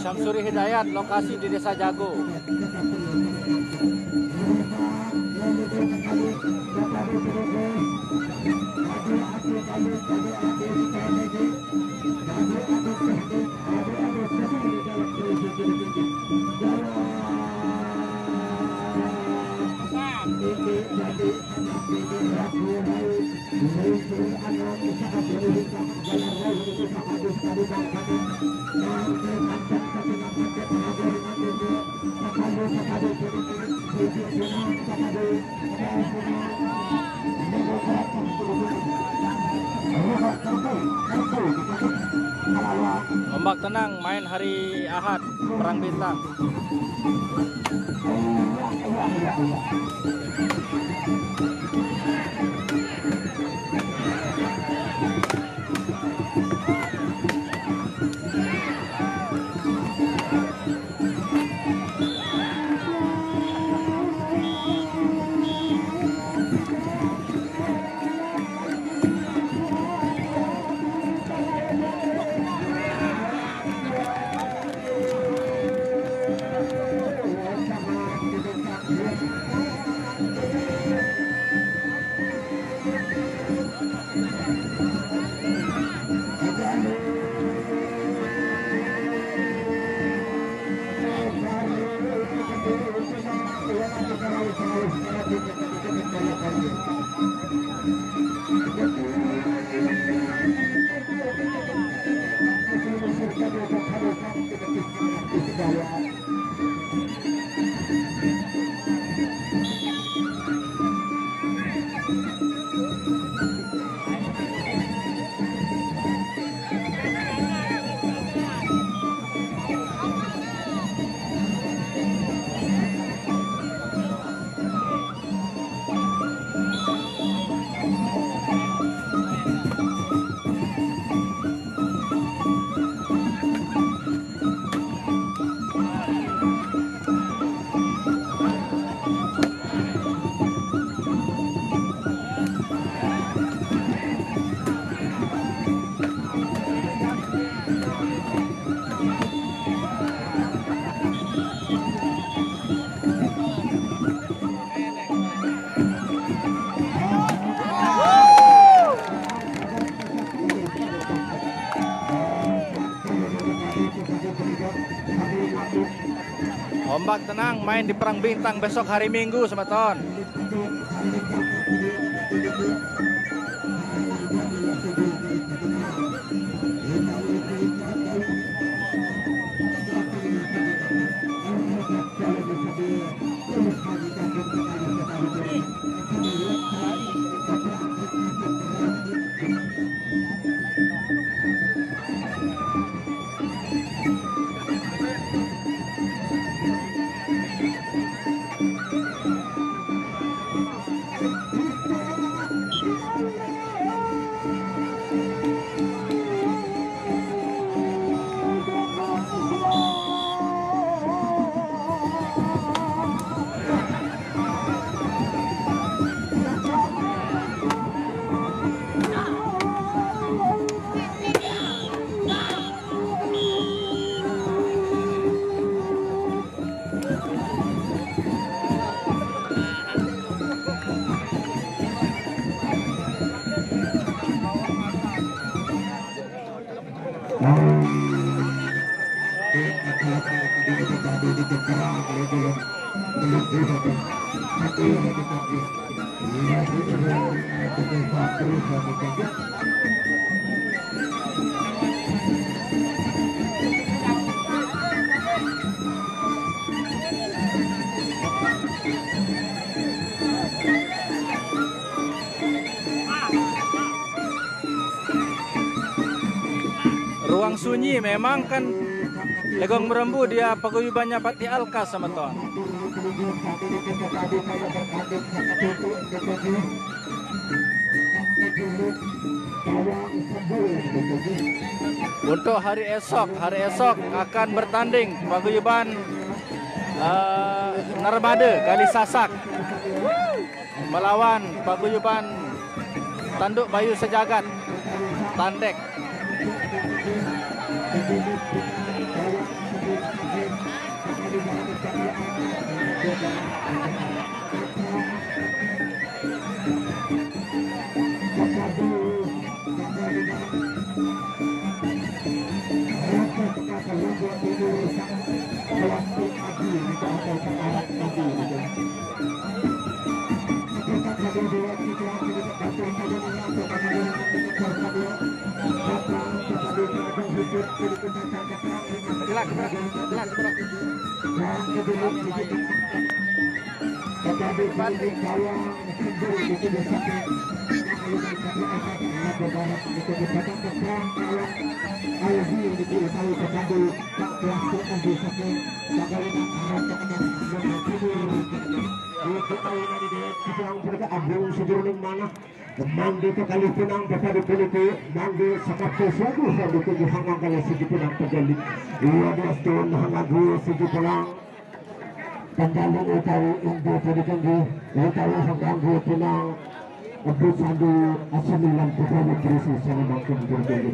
Syamsuri Hidayat, lokasi di Desa Jago. Ombak tenang main hari Ahad, Perang Bintang. Ombak tenang main di Perang Bintang besok hari Minggu, Semeton. Ruang sunyi memang kan Legong Merembu dia paguyubannya Pati Alka sama tuan. Untuk hari esok akan bertanding paguyuban Narmada Kali Sasak melawan paguyuban Tanduk Bayu Sejagat Tandek. Mandi ke kali pinang dapat dipilih mandi seperti suatu suatu tujuh hangat kali segi pinang terjadi 12 tahun hangat dua segi pinang pendali utawi indo terjadi utawi hangat pinang Abdul Sandu 9 pegawai krisis yang makin terjadi